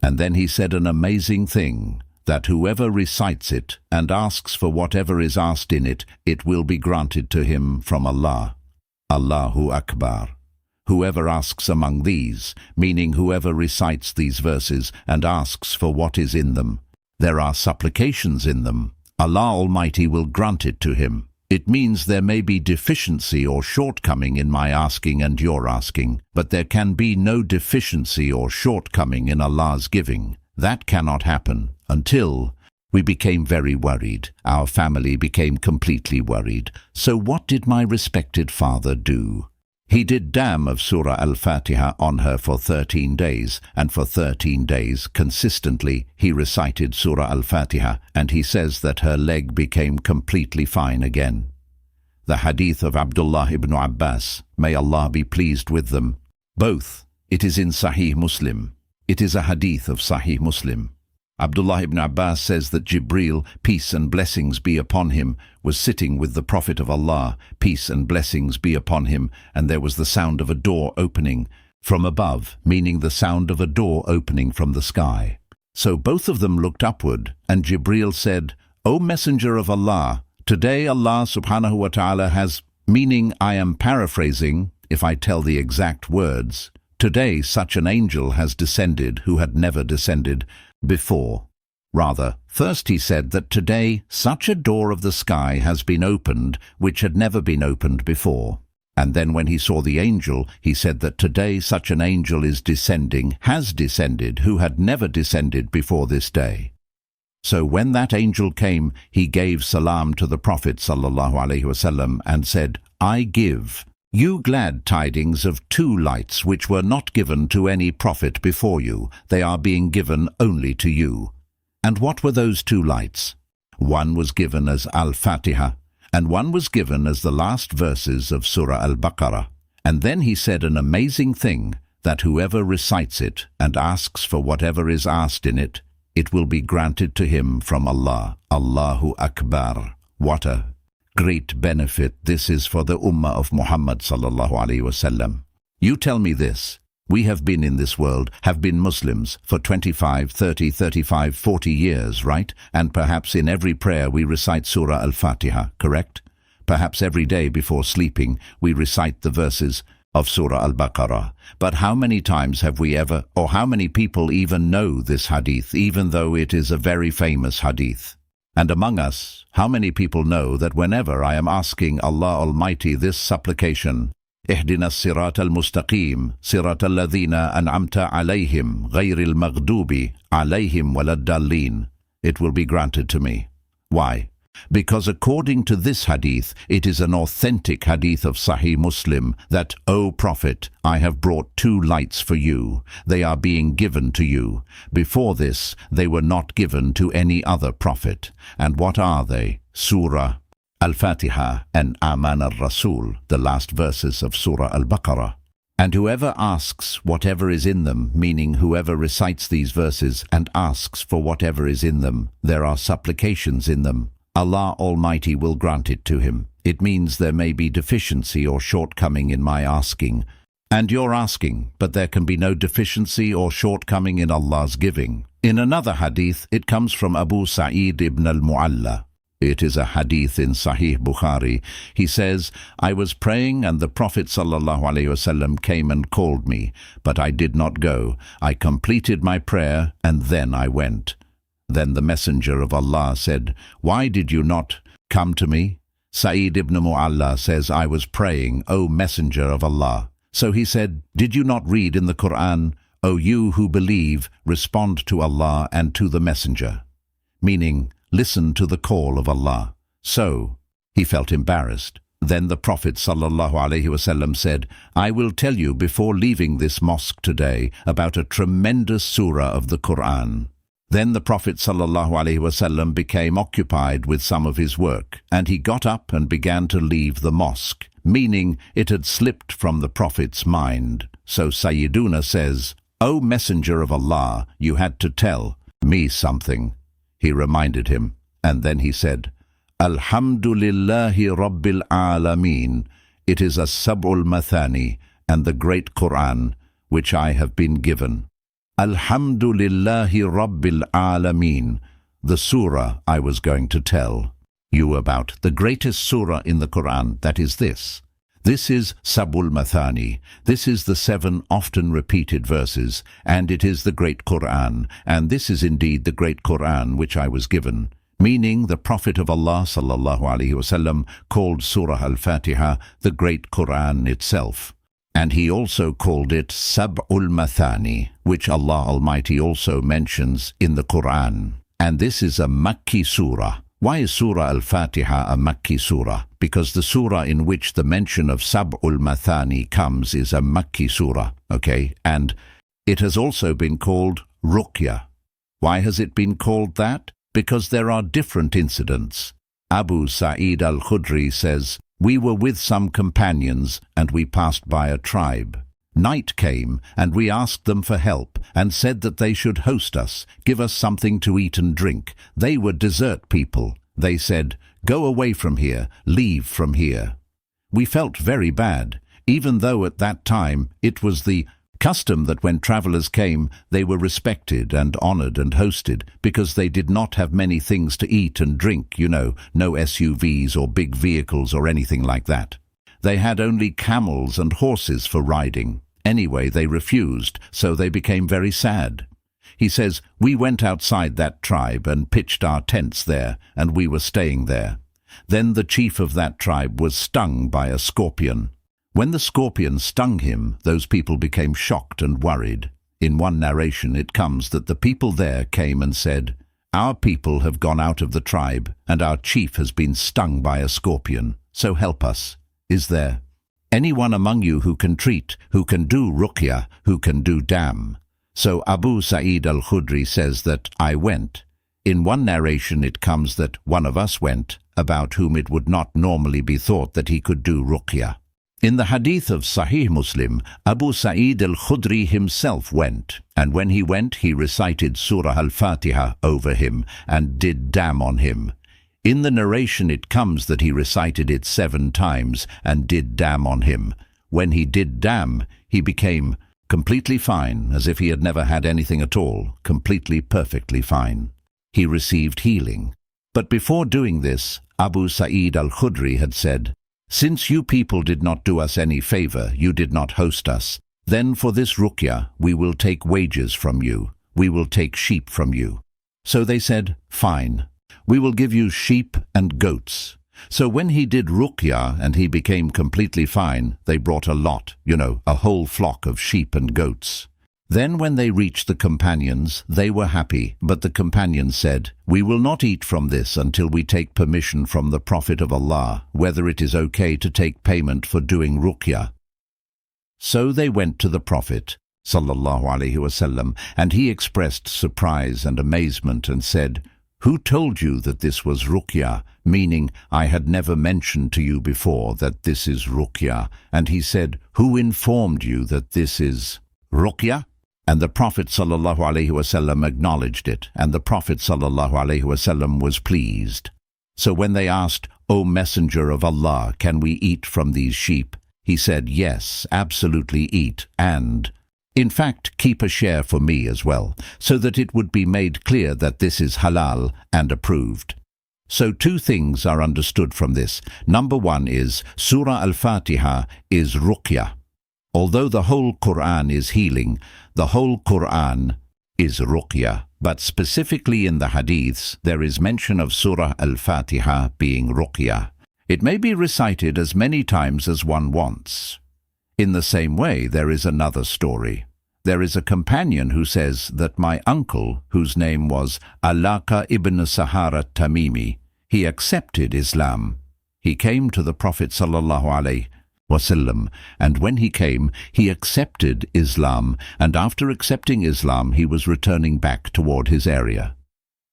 And then he said an amazing thing, that whoever recites it and asks for whatever is asked in it, it will be granted to him from Allah. Allahu Akbar. Whoever asks among these, meaning whoever recites these verses and asks for what is in them, there are supplications in them, Allah Almighty will grant it to him. It means there may be deficiency or shortcoming in my asking and your asking, but there can be no deficiency or shortcoming in Allah's giving. That cannot happen until we became very worried. Our family became completely worried. So what did my respected father do? He did dam of Surah Al-Fatihah on her for 13 days, and for 13 days consistently he recited Surah Al-Fatihah, and he says that her leg became completely fine again. The Hadith of Abdullah ibn Abbas, may Allah be pleased with them. Both, it is in Sahih Muslim. It is a Hadith of Sahih Muslim. Abdullah ibn Abbas says that Jibreel, peace and blessings be upon him, was sitting with the Prophet of Allah, peace and blessings be upon him, and there was the sound of a door opening from above, meaning the sound of a door opening from the sky. So both of them looked upward, and Jibreel said, O Messenger of Allah, today Allah subhanahu wa ta'ala has, meaning I am paraphrasing, if I tell the exact words, today such an angel has descended who had never descended before. Rather, first he said that today such a door of the sky has been opened which had never been opened before. And then when he saw the angel, he said that today such an angel is descending, has descended, who had never descended before this day. So when that angel came, he gave salam to the Prophet ﷺ and said, I give you glad tidings of 2 lights which were not given to any prophet before you. They are being given only to you. And what were those 2 lights? One was given as Al-Fatihah, and one was given as the last verses of Surah Al-Baqarah. And then he said an amazing thing, that whoever recites it and asks for whatever is asked in it, it will be granted to him from Allah. Allahu Akbar. What a great benefit this is for the Ummah of Muhammad sallallahu alaihi wasallam. You tell me this. We have been in this world, have been Muslims for 25, 30, 35, 40 years, right? And perhaps in every prayer we recite Surah Al-Fatihah, correct? Perhaps every day before sleeping we recite the verses of Surah Al-Baqarah. But how many times have we ever, or how many people even know this hadith, even though it is a very famous hadith? And among us, how many people know that whenever I am asking Allah Almighty this supplication, اهدنا الصراط المستقيم صراط الذين أنعمت عليهم غير المغضوب عليهم ولا الضالين, it will be granted to me. Why? Because according to this hadith, it is an authentic hadith of Sahih Muslim that, O Prophet, I have brought 2 lights for you. They are being given to you. Before this, they were not given to any other prophet. And what are they? Surah Al-Fatihah and Aman al-Rasul, the last verses of Surah Al-Baqarah. And whoever asks whatever is in them, meaning whoever recites these verses and asks for whatever is in them, there are supplications in them. Allah Almighty will grant it to him. It means there may be deficiency or shortcoming in my asking, and your asking, but there can be no deficiency or shortcoming in Allah's giving. In another hadith, it comes from Abu Sa'id ibn al-Mu'alla. It is a hadith in Sahih Bukhari. He says, I was praying and the Prophet ﷺ came and called me, but I did not go. I completed my prayer and then I went. Then the Messenger of Allah said, Why did you not come to me? Sa'id ibn Mu'alla says, I was praying, O Messenger of Allah. So he said, Did you not read in the Qur'an, O you who believe, respond to Allah and to the Messenger? Meaning, listen to the call of Allah. So he felt embarrassed. Then the Prophet ﷺ said, I will tell you before leaving this mosque today about a tremendous surah of the Qur'an. Then the Prophet ﷺ became occupied with some of his work, and he got up and began to leave the mosque, meaning it had slipped from the Prophet's mind. So Sayyiduna says, O Messenger of Allah, you had to tell me something. He reminded him, and then he said, Alhamdulillahi Rabbil Alameen. It is as-Sab'ul Mathani and the great Qur'an, which I have been given. Alhamdulillahi Rabbil Alameen, the surah I was going to tell you about, the greatest surah in the Qur'an, that is this. This is Sab'ul Mathani. This is the 7 often repeated verses, and it is the great Qur'an, and this is indeed the great Qur'an which I was given. Meaning the Prophet of Allah sallallahu alaihi wasallam called Surah Al-Fatihah the great Qur'an itself. And he also called it Sab'ul Mathani, which Allah Almighty also mentions in the Qur'an. And this is a Makki surah. Why is Surah Al-Fatihah a Makki surah? Because the surah in which the mention of Sab'ul Mathani comes is a Makki surah, okay? And it has also been called Ruqyah. Why has it been called that? Because there are different incidents. Abu Sa'id al-Khudri says, "We were with some companions and we passed by a tribe. Night came and we asked them for help and said that they should host us, give us something to eat and drink. They were desert people. They said, 'Go away from here, leave from here.' We felt very bad, even though at that time it was the custom that when travelers came, they were respected and honored and hosted because they did not have many things to eat and drink, no SUVs or big vehicles or anything like that. They had only camels and horses for riding. Anyway, they refused, so they became very sad." He says, "We went outside that tribe and pitched our tents there, and we were staying there. Then the chief of that tribe was stung by a scorpion. When the scorpion stung him, those people became shocked and worried. In one narration it comes that the people there came and said, 'Our people have gone out of the tribe, and our chief has been stung by a scorpion, so help us. Is there anyone among you who can treat, who can do ruqyah, who can do dam?' So Abu Sa'id al-Khudri says that I went. In one narration it comes that one of us went, about whom it would not normally be thought that he could do ruqyah. In the Hadith of Sahih Muslim, Abu Sa'id al-Khudri himself went, and when he went, he recited Surah Al-Fatihah over him and did dam on him. In the narration it comes that he recited it 7 times and did dam on him. When he did dam, he became completely fine, as if he had never had anything at all, completely perfectly fine. He received healing. But before doing this, Abu Sa'id al-Khudri had said, 'Since you people did not do us any favor, you did not host us, then for this ruqyah we will take wages from you, we will take sheep from you.' So they said, 'Fine, we will give you sheep and goats.' So when he did ruqyah and he became completely fine, they brought a lot, a whole flock of sheep and goats. Then when they reached the companions, they were happy, but the companions said, 'We will not eat from this until we take permission from the Prophet of Allah, whether it is okay to take payment for doing ruqyah.' So they went to the Prophet, sallallahu alaihi wasallam, and he expressed surprise and amazement and said, 'Who told you that this was ruqyah?' Meaning, I had never mentioned to you before that this is ruqyah. And he said, 'Who informed you that this is ruqyah?' And the Prophet sallallahu alaihi wasallam acknowledged it, and the Prophet sallallahu alaihi wasallam was pleased. So when they asked, 'O Messenger of Allah, can we eat from these sheep?' he said, 'Yes, absolutely eat, and in fact keep a share for me as well, so that it would be made clear that this is halal and approved.' So 2 things are understood from this. Number 1 is Surah Al-Fatihah is ruqyah. Although the whole Qur'an is healing, the whole Qur'an is ruqyah. But specifically in the Hadiths, there is mention of Surah Al-Fatihah being ruqyah. It may be recited as many times as one wants. In the same way, there is another story. There is a companion who says that my uncle, whose name was Alaka ibn Sahara Tamimi, he accepted Islam. He came to the Prophet sallallahu alaihi wasallam, and when he came, he accepted Islam, and after accepting Islam, he was returning back toward his area.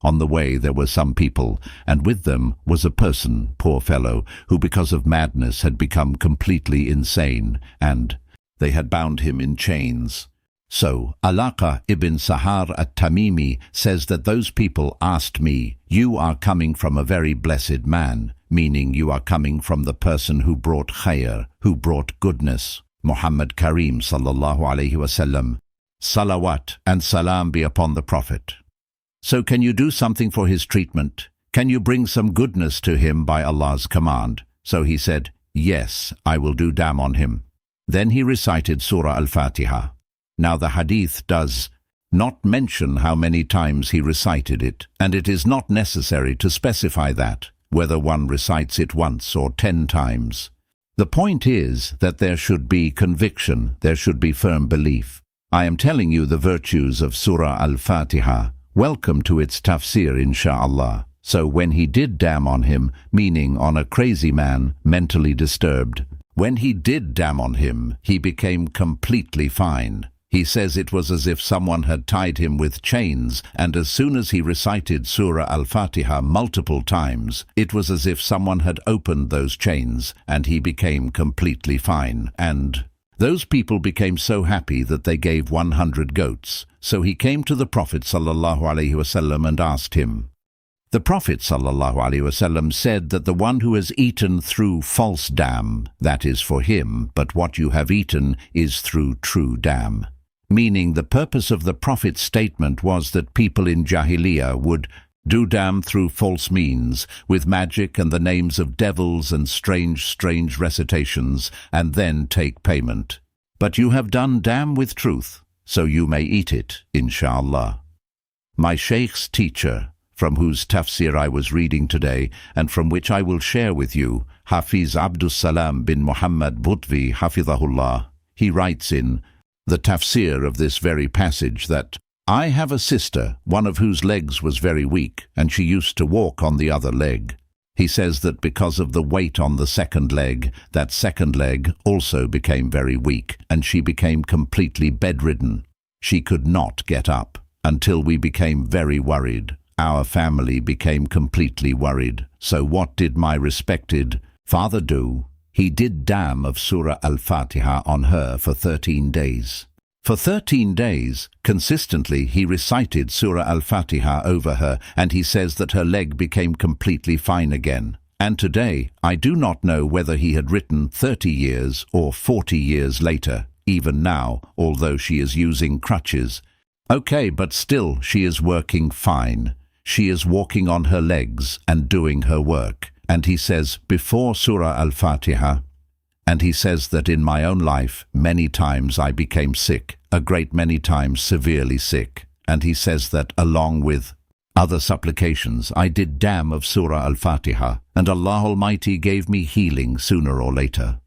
On the way there were some people, and with them was a person, poor fellow, who because of madness had become completely insane, and they had bound him in chains. So Alaka ibn Sahar at-Tamimi says that those people asked me, "You are coming from a very blessed man," meaning you are coming from the person who brought khair, who brought goodness, Muhammad Kareem sallallahu alaihi wasallam. Salawat and salam be upon the Prophet. So can you do something for his treatment? Can you bring some goodness to him by Allah's command? So he said, yes, I will do damn on him. Then he recited Surah Al-Fatihah. Now the Hadith does not mention how many times he recited it, and it is not necessary to specify that, whether one recites it once or 10 times. The point is that there should be conviction, there should be firm belief. I am telling you the virtues of Surah Al-Fatihah. Welcome to its tafsir, insha'Allah. So when he did damn on him, meaning on a crazy man, mentally disturbed, when he did damn on him, he became completely fine. He says it was as if someone had tied him with chains, and as soon as he recited Surah Al-Fatihah multiple times, it was as if someone had opened those chains, and he became completely fine. And those people became so happy that they gave 100 goats. So he came to the Prophet ﷺ and asked him. The Prophet ﷺ said that the one who has eaten through false dam, that is for him, but what you have eaten is through true dam. Meaning the purpose of the Prophet's statement was that people in Jahiliyyah would do dam through false means, with magic and the names of devils and strange recitations, and then take payment. But you have done dam with truth, so you may eat it, insha'Allah. My Shaykh's teacher, from whose tafsir I was reading today, and from which I will share with you, Hafiz Abdus Salam bin Muhammad Butvi Hafidhahullah, he writes in the tafsir of this very passage that, I have a sister, one of whose legs was very weak, and she used to walk on the other leg. He says that because of the weight on the second leg, that second leg also became very weak, and she became completely bedridden. She could not get up, until we became very worried. Our family became completely worried. So what did my respected father do? He did dam of Surah Al-Fatihah on her for 13 days. For 13 days, consistently, he recited Surah Al-Fatihah over her, and he says that her leg became completely fine again. And today, I do not know whether he had written 30 years or 40 years later, even now, although she is using crutches. Okay, but still, she is working fine. She is walking on her legs and doing her work. And he says, before Surah Al-Fatihah, and he says that in my own life, many times I became sick, a great many times severely sick. And he says that along with other supplications, I did dam of Surah Al-Fatihah, and Allah Almighty gave me healing sooner or later.